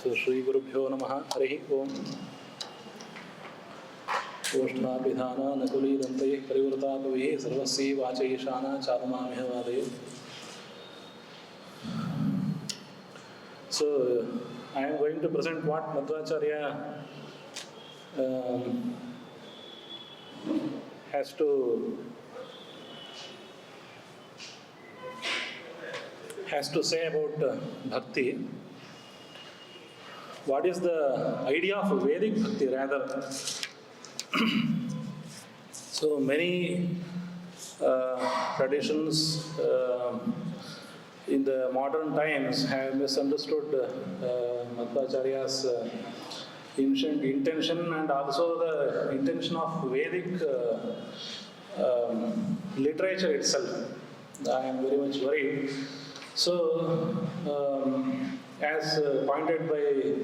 So Shri Gurubhyo Namaha Harihi Om. Oshnapidhana Nakuli Dantaye Parivrata Kavihi Sarvasi Vachayishana Charmamiha Vadaye. So I am going to present what Madhvacharya has to say about Bhakti. What is the idea of Vedic Bhakti rather? So many traditions in the modern times have misunderstood Madhvacharya's ancient intention and also the intention of Vedic literature itself. I am very much worried. So, as pointed by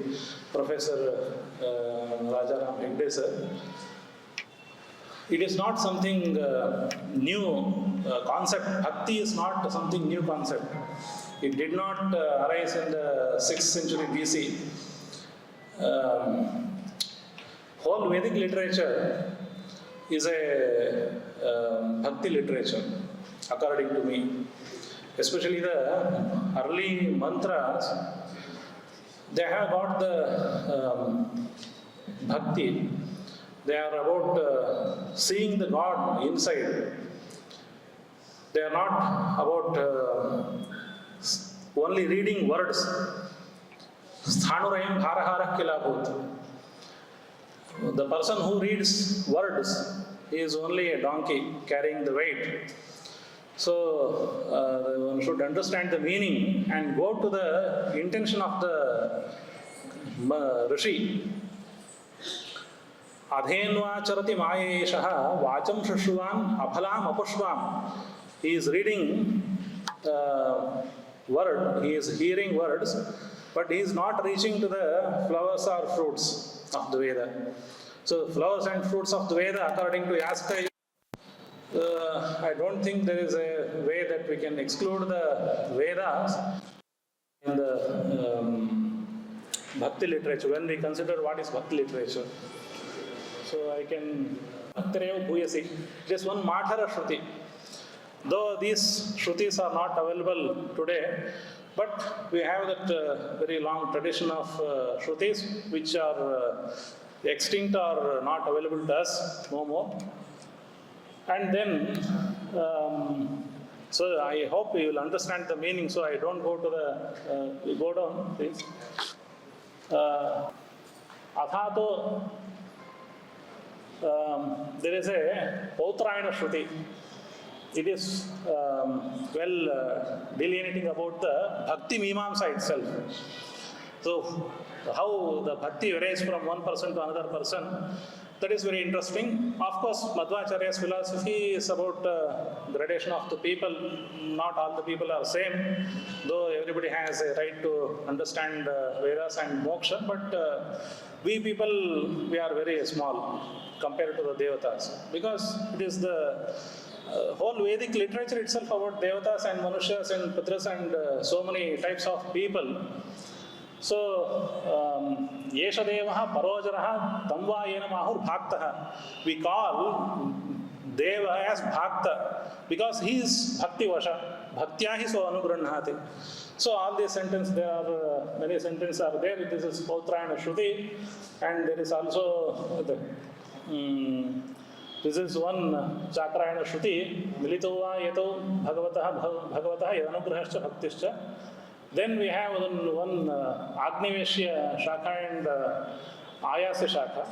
Professor Rajaram Hegde sir, it is not something new concept. Bhakti is not something new concept. It did not arise in the 6th century BC. Whole Vedic literature is a Bhakti literature, according to me. Especially the early mantras, they have got the Bhakti. They are about seeing the God inside. They are not about only reading words. Sthanurayam bharahara kilabhut. The person who reads words is only a donkey carrying the weight. So one should understand the meaning and go to the intention of the Rishi. Adhenva charati mayeshaha vacham shushuvan aphalam apushvam. He is reading word, he is hearing words, but he is not reaching to the flowers or fruits of the Veda. So flowers and fruits of the Veda, according to Yaska, I don't think there is a way that we can exclude the Vedas in the Bhakti literature when we consider what is Bhakti literature. So I can Bhaktireva Bhuyasi. Just one Madhara Shruti. Though these Shrutis are not available today, but we have that very long tradition of Shrutis which are extinct or not available to us no more. And then, so I hope you will understand the meaning, so I don't go to the, you go down, please. Athato, there is a Pautrayana Shruti. It is delineating about the Bhakti Mimamsa itself. So, how the Bhakti varies from one person to another person. That is very interesting. Of course, Madhvacharya's philosophy is about gradation of the people. Not all the people are same, though everybody has a right to understand Vedas and moksha, but we people, we are very small compared to the Devatas. Because it is the whole Vedic literature itself about Devatas and Manushas and Pitras and so many types of people. So, Yesha Devaha Parojaraha Tamva Yena Mahur Bhaktaha. We call Deva as Bhakta because he is Bhakti Vasha. Bhaktya hi so anugrannhati. So, all these sentences, there are many sentences are there. This is Pautrayana Shruti, and there is also this is one Chakrayana Shruti. Milito va yato bhagavataha yadanugrahascha bhaktischa. Then we have one Agniveshya Shakha and Ayasya Shakha.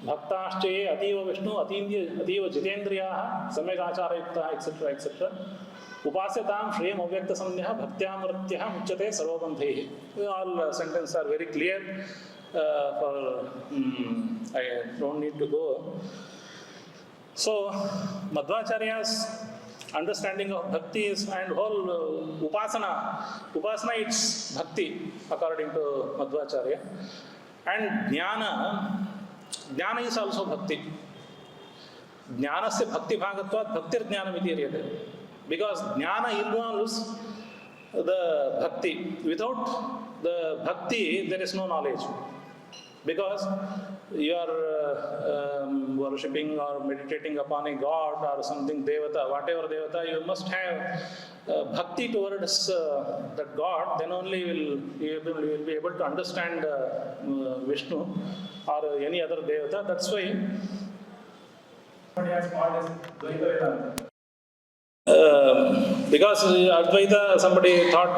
Bhaktasche Ativa Vishnu, Ativa Jitendriyaha, Samyak Acharya, etc. etc. Upasyatam Shriyam Avyakta Samnyaha Bhaktyamrityaha Muchyate Sarvabandhehi. All sentences are very clear. I don't need to go. So, Madhvacharya's understanding of Bhakti is and whole Upasana. Upasana it's Bhakti according to Madhvacharya. And Jnana is also Bhakti. Jnanasya Bhakti Bhagatvat Bhaktir Jnanam iti. Because Jnana involves the Bhakti. Without the bhakti, there is no knowledge. Because you are worshipping or meditating upon a god or something, devata, whatever devata, you must have bhakti towards that god, then only you will be able to understand Vishnu or any other devata. That's why because Advaita, somebody thought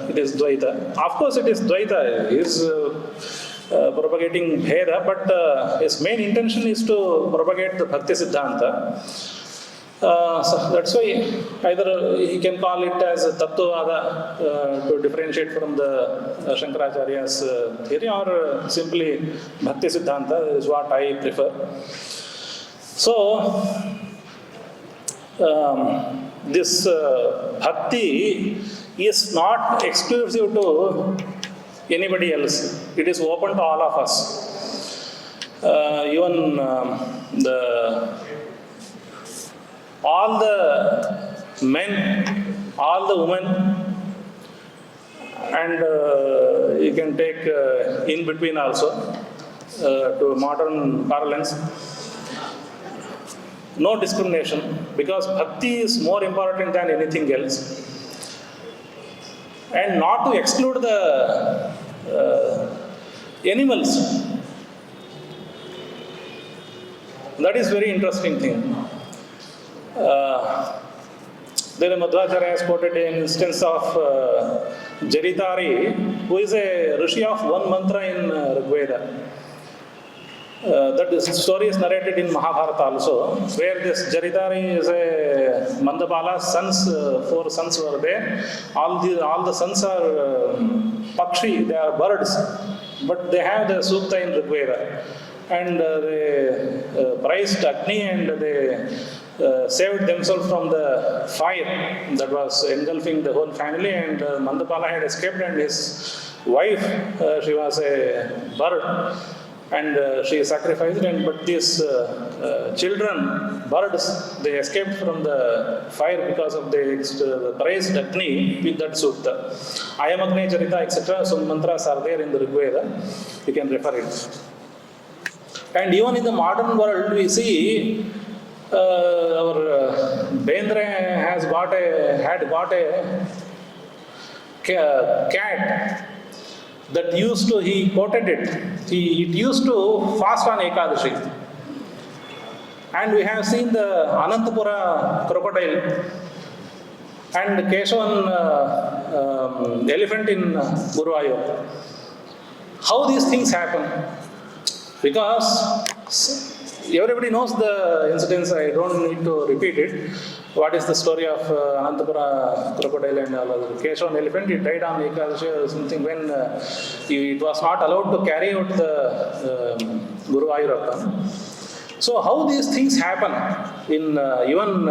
it is Dvaita. Of course, it is Dvaita. He is propagating Bheda, but his main intention is to propagate the Bhakti Siddhanta. So that's why either he can call it as Tattvavada to differentiate from the Shankaracharya's theory, or simply Bhakti Siddhanta is what I prefer. So, this bhakti is not exclusive to anybody else. It is open to all of us. Even all the men, all the women, and you can take in between also to modern parlance. No discrimination, because bhakti is more important than anything else. And not to exclude the animals. That is very interesting thing. Then Madhvacharya has quoted an instance of Jaritari, who is a rishi of one mantra in Rigveda. That story is narrated in Mahabharata also, where this Jaritari is a Mandapala's sons, 4 sons were there. All the sons are Pakshi, they are birds, but they have the Sukta in Rigveda. And they prized Agni, and they saved themselves from the fire that was engulfing the whole family, and Mandapala had escaped, and his wife, she was a bird. And she sacrificed, but these children, birds, they escaped from the fire because of the praised Agni with that sutta. Ayam Agni Charita, etc. Some mantras are there in the Rigveda. You can refer it. And even in the modern world, we see our Bendre had got a cat that used to, he quoted it, it used to fast on Ekadashi. And we have seen the Anantapura crocodile and Keshavan elephant in Guruvayur. How these things happen? Because everybody knows the incidents, I don't need to repeat it. What is the story of Anantapura crocodile and all other? Keshavan elephant, it died on Ekadashi or something when it was not allowed to carry out the Guruvayur. So how these things happen in even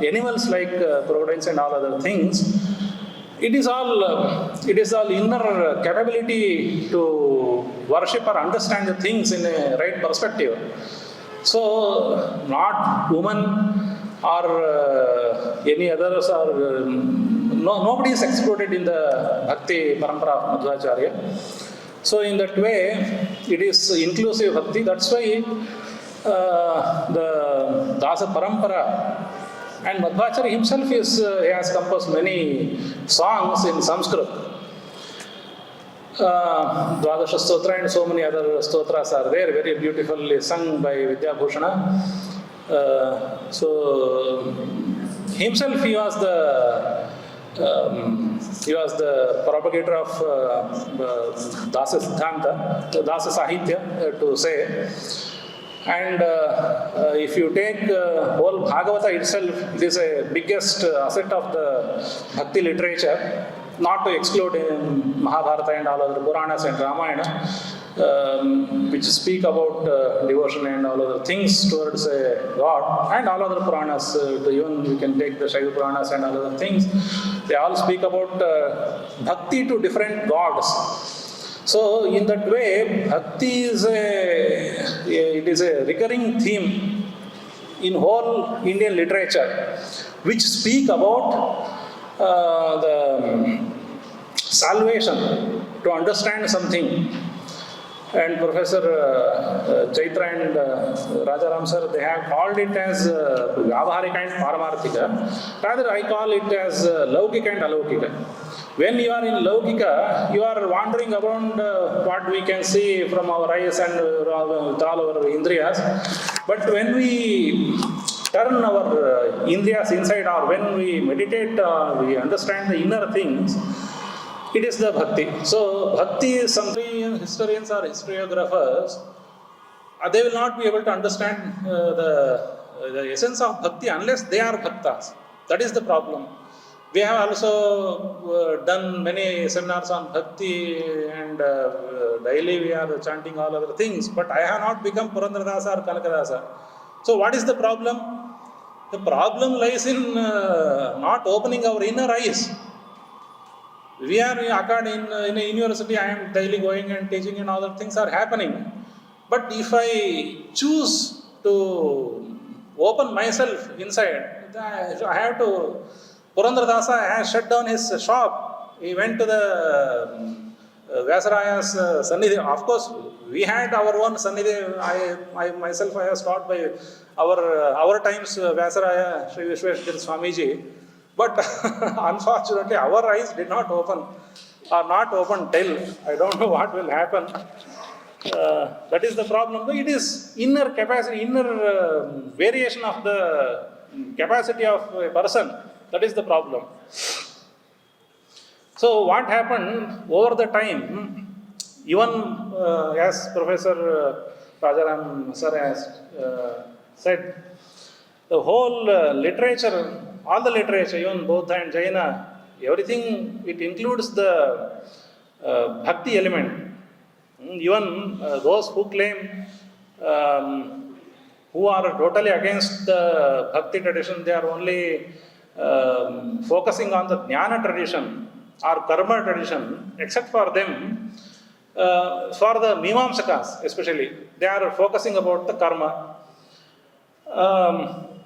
animals like crocodiles and all other things, it is all inner capability to worship or understand the things in a right perspective. So not woman or any others, or nobody is excluded in the Bhakti Parampara of Madhvacharya. So in that way, it is inclusive Bhakti. That's why the Dasa Parampara, and Madhvacharya himself he has composed many songs in Samskrit. Dvadasha Stotra and so many other stotras are there, very beautifully sung by Vidyabhushana. So himself he was the propagator of Dasa Siddhanta, Dasa Sahitya to say. And if you take whole Bhagavata itself, it is a biggest asset of the Bhakti literature, not to exclude Mahabharata and all other Puranas and Ramayana, which speak about devotion and all other things towards God, and all other Puranas, even you can take the Shaiva Puranas and all other things, they all speak about Bhakti to different gods. So in that way, Bhakti is a recurring theme in whole Indian literature, which speak about the salvation to understand something. And Professor Chaitra and Rajaram sir, they have called it as Vyavaharika and Paramarthika. Rather, I call it as Laukika and Alaukika. When you are in Laukika, you are wandering around what we can see from our eyes and with all our Indriyas. But when we turn our Indriyas inside, or when we meditate, we understand the inner things, it is the Bhakti. So, Bhakti is something historians or historiographers, they will not be able to understand the essence of Bhakti unless they are Bhaktas. That is the problem. We have also done many seminars on Bhakti, and daily we are chanting all other things, but I have not become Purandaradasa or Kanakadasa. So, what is the problem? The problem lies in not opening our inner eyes. We are in a university, I am daily going and teaching, and all other things are happening. But if I choose to open myself inside, I have to. Purandaradasa has shut down his shop. He went to the Vyasaraya's Sannidhi. Of course, we had our own Sannidhi. I myself, I have taught by our times Vyasaraya, Sri Vishweshwar Swamiji. But unfortunately, our eyes did not open, or not open till. I don't know what will happen. That is the problem. It is inner capacity, inner variation of the capacity of a person. That is the problem. So what happened over the time, even as Professor Rajaram sir has said, the whole literature, all the literature, even Buddha and Jaina, everything, it includes the Bhakti element. Even those who claim, who are totally against the Bhakti tradition, they are only focusing on the Jnana tradition or Karma tradition. Except for them, for the Mimamsakas especially, they are focusing about the Karma.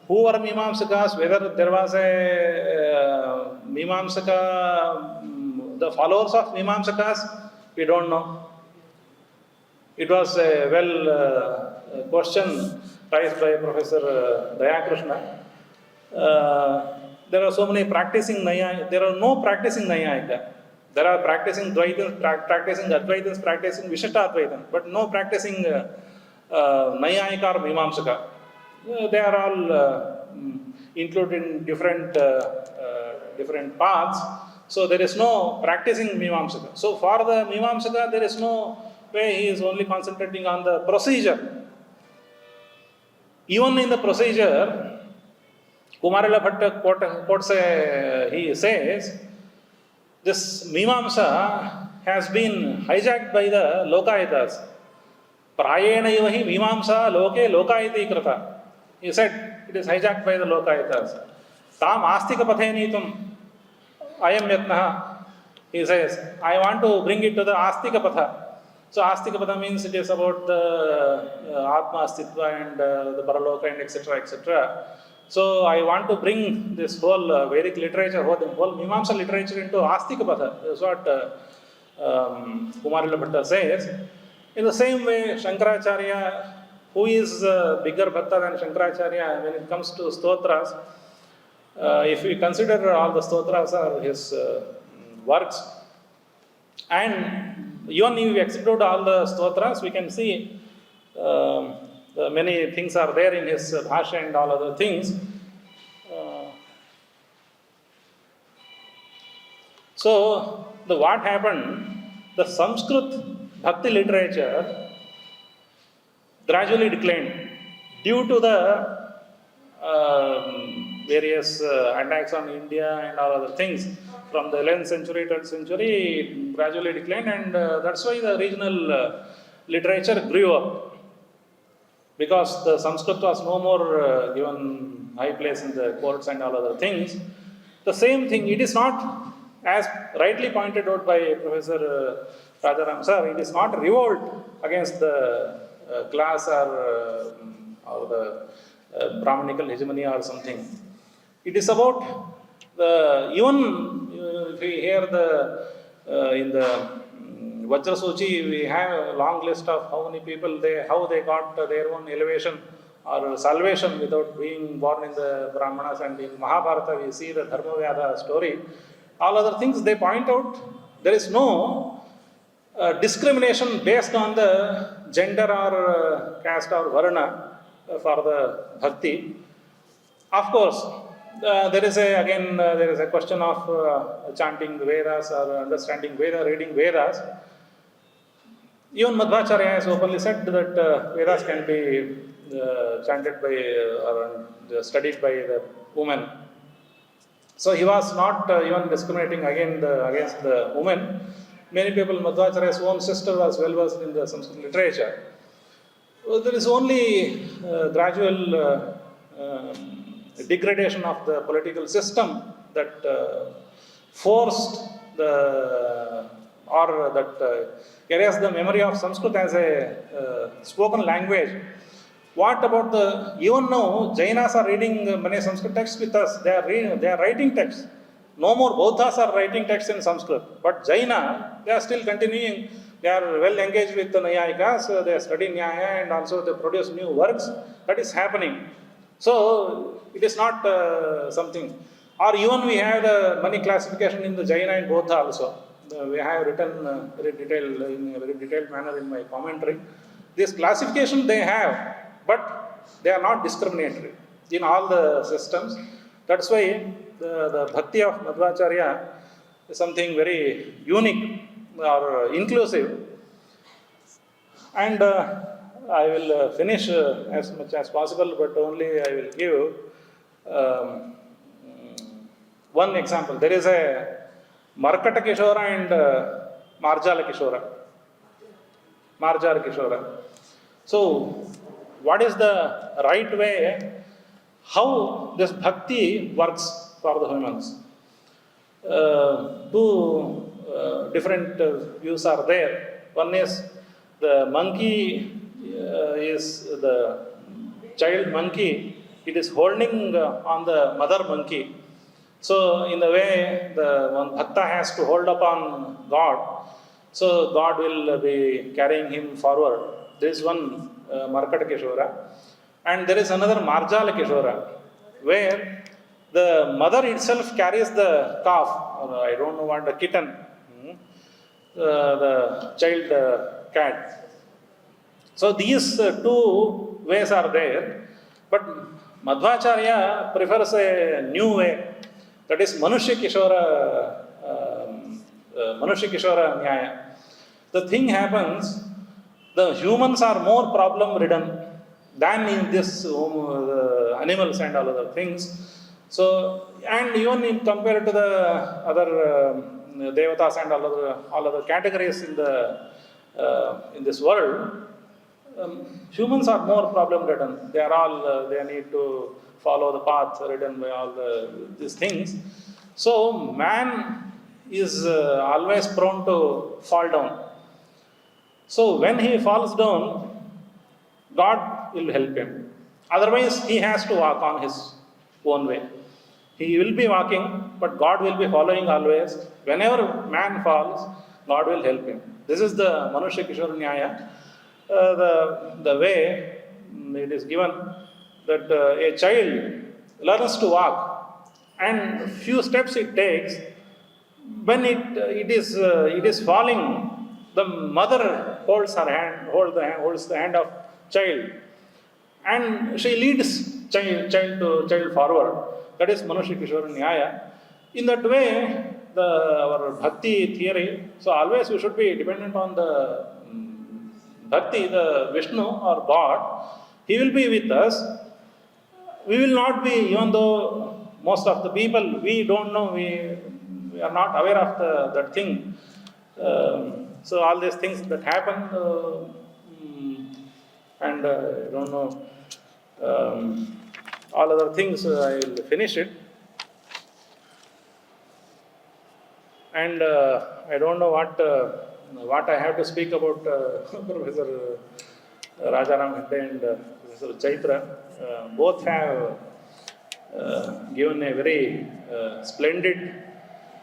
Who were Mimamsakas? Whether there was a Mimamsaka, the followers of Mimamsakas, we don't know. It was a question raised by Professor Dayakrishna. There are so many practicing Nyaya. There are no practicing Nyayika. There are practicing Dvaitans, practicing Advaitans, practicing Vishishtadvaitans, but no practicing Nyayika or Mimamsaka. They are all included in different paths. So there is no practicing Mimamsaka. So for the Mimamsaka, there is no way. He is only concentrating on the procedure. Even in the procedure, Kumarila Bhatta he says, this Mimamsa has been hijacked by the Lokayitas. Prayena ivahi Mimamsa loke Lokayiti krata. He said, it is hijacked by the Lokayitas. Tam astika pathenitum ayam yatnaha. He says, I want to bring it to the astika patha. So astika patha means it is about the Atma Astitva and the Paraloka and etc. etc. So I want to bring this whole Vedic literature, whole Mimamsa literature into Astika Patha. That's what Kumarila Bhatta says. In the same way, Shankaracharya, who is bigger Bhakta than Shankaracharya when it comes to stotras, if we consider all the stotras are his works, and even if we exclude all the stotras, we can see many things are there in his bhasha and all other things. So, what happened? The Samskrit Bhakti literature gradually declined due to the various attacks on India and all other things. From the 11th century, 12th century, it gradually declined, and that's why the regional literature grew up. Because the Sanskrit was no more given high place in the courts and all other things. The same thing, it is not, as rightly pointed out by Professor Rajaram sir, it is not revolt against the class or the Brahmanical hegemony or something. It is about the, even if we hear the in the Vajrasuchi, we have a long list of how many people how they got their own elevation or salvation without being born in the Brahmanas, and in Mahabharata we see the Dharmavyada story. All other things they point out, there is no discrimination based on the gender or caste or varna for the bhakti. Of course, there is a question of chanting the Vedas or understanding Veda, reading Vedas. Even Madhvacharya has openly said that Vedas can be chanted by or studied by the women. So he was not even discriminating against the women. Many people, Madhvacharya's own sister was well versed in the Samskrit literature. There is only gradual degradation of the political system that forced erased the memory of Sanskrit as a spoken language. What about even now, Jainas are reading many Sanskrit texts with us. They are writing texts. No more Bauddhas are writing texts in Sanskrit. But Jaina, they are still continuing. They are well engaged with the Nayayikas. They study Nyaya and also they produce new works. That is happening. So, it is not something. Or even we have the money classification in the Jaina and Bauddha also. We have written in a very detailed manner in my commentary. This classification they have, but they are not discriminatory in all the systems. That's why the Bhakti of Madhvacharya is something very unique or inclusive. And I will finish as much as possible, but only I will give one example. There is a Markata Kishora and Marjala Kishora. So, what is the right way? How this bhakti works for the humans? Two different views are there. One is the monkey is the child monkey. It is holding on the mother monkey. So, in the way the one bhakta has to hold upon God, so God will be carrying him forward. There is one Markata Kishora, and there is another Marjala Kishora, where the mother itself carries the calf, or I don't know what, the kitten, the child cat. So these two ways are there, but Madhvacharya prefers a new way. That is Manushya Kishora Nyaya. The thing happens, the humans are more problem ridden than in this animals and all other things. So, and even in compared to the other devatas and all other categories in this world, humans are more problem ridden. They are all they need to follow the path written by all these things. So, man is always prone to fall down. So, when he falls down, God will help him. Otherwise, he has to walk on his own way. He will be walking, but God will be following always. Whenever man falls, God will help him. This is the Manushya Kishora Nyaya. The way it is given that a child learns to walk, and few steps it takes. When it is falling, the mother holds the hand of child, and she leads child forward. That is Manushya Kishora Nyaya. In that way, our bhakti theory. So always we should be dependent on the bhakti, the Vishnu or God. He will be with us. We will not be, even though most of the people, we don't know, we are not aware of that thing. So all these things that happen, and I don't know, all other things, I will finish it. And I don't know what I have to speak about Professor Rajaram Hegde and Professor Chaitra. Both have given a very splendid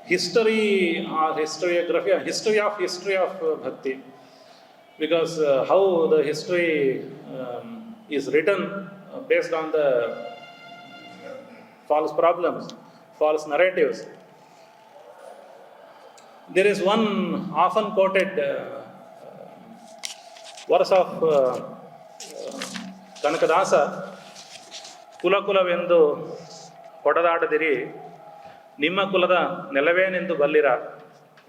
history or historiography, history of Bhakti. Because how the history is written based on the false problems, false narratives. There is one often quoted verse of Kanakadasa, Kula Kulavendu ಹೊಡೆದಾಡದಿರಿ ನಿಮ್ಮ ಕುಲದ ನೆಲವೇನೆಂದು ಬಲ್ಲಿರ.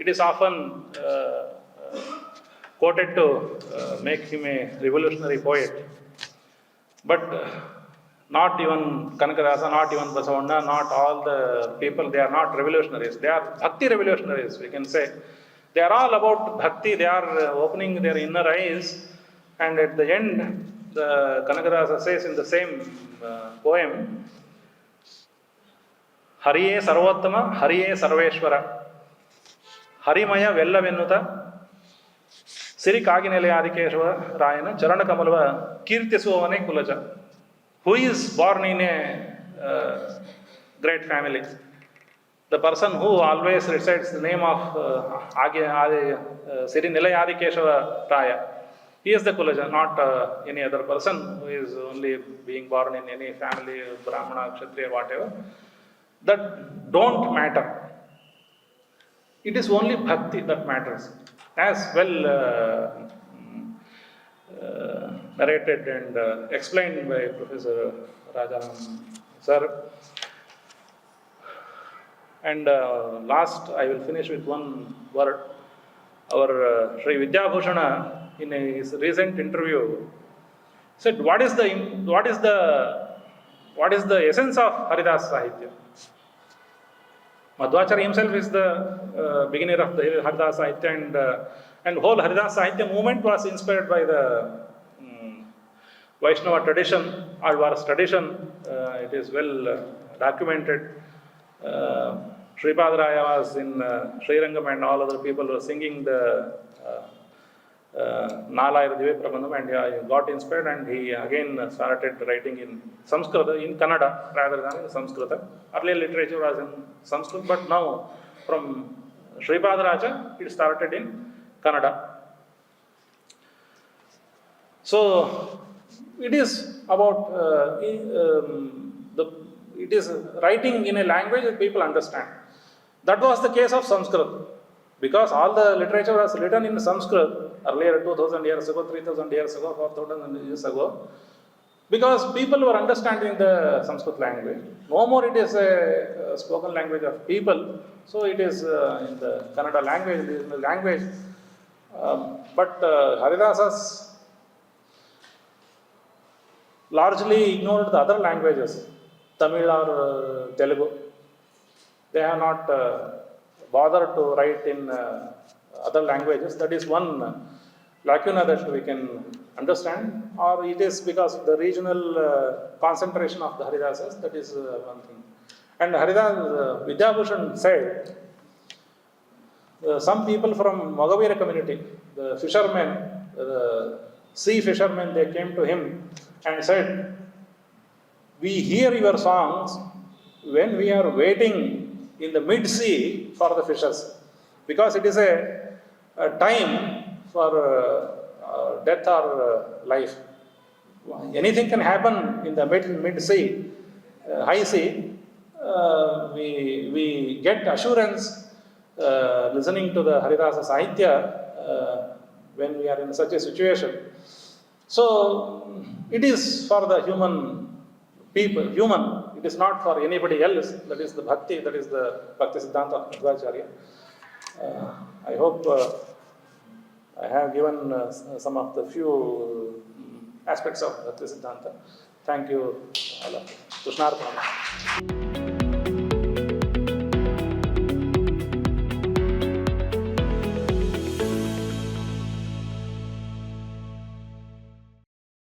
It is often quoted to make him a revolutionary poet. But not even Kanakadasa, not even Basavanna, not all the people, they are not revolutionaries. They are Bhakti revolutionaries, we can say. They are all about Bhakti, they are opening their inner eyes. And at the end, the Kanakadasa says in the same poem, Hariye Sarvottama, Hariye Sarveshwara, Harimaya Vellavennuta, Siri Kaginele Adikeshwara Rayana, Charana Kamalva, Kirtisuvane Kulaja. Who is born in a great family? The person who always recites the name of Siri Nilay Adikeshwara Raya. He is the Kulaja, not any other person who is only being born in any family, Brahmana, Kshatriya, whatever. That don't matter. It is only Bhakti that matters. As well narrated and explained by Professor Rajaram sir. And last, I will finish with one word. Our Sri Vidyabhushana, in his recent interview, said, what is the essence of Haridas Sahitya? Madhvacharya himself is the beginner of the Haridas Sahitya, and whole Haridas Sahitya movement was inspired by the Vaishnava tradition, Alvar's tradition. It is well documented. Sripadaraya was in Srirangam, and all other people were singing the Nalayar Divya Prabandham, and he got inspired, and he again started writing in Samskrit, in Kannada rather than in Samskrit. Earlier literature was in Sanskrit, but now from Sripadaraja it started in Kannada. So it is about it is writing in a language that people understand. That was the case of Sanskrit, because all the literature was written in Sanskrit earlier, 2000 years ago, 3000 years ago, 4000 years ago, because people were understanding the Sanskrit language. No more it is a spoken language of people, so it is in the Kannada language, it is in the language. But Haridasas largely ignored the other languages, Tamil or Telugu. They have not bothered to write in other languages. That is one lacuna that we can understand, or it is because of the regional concentration of the Haridasas. That is one thing. And Haridas Vidyabhushan said, some people from Magavira community, the fishermen, the sea fishermen, they came to him and said, we hear your songs when we are waiting in the mid-sea for the fishes, because it is a time for death or life. Anything can happen in the mid-sea, high sea. We get assurance listening to the Haridasa Sahitya when we are in such a situation. So it is for the human people, it is not for anybody else. That is the Bhakti, that is the Bhakti Siddhanta of Madhvacharya. I hope I have given some of the few aspects of Bhakti Siddhanta. Thank you all of you. Krishnarpana.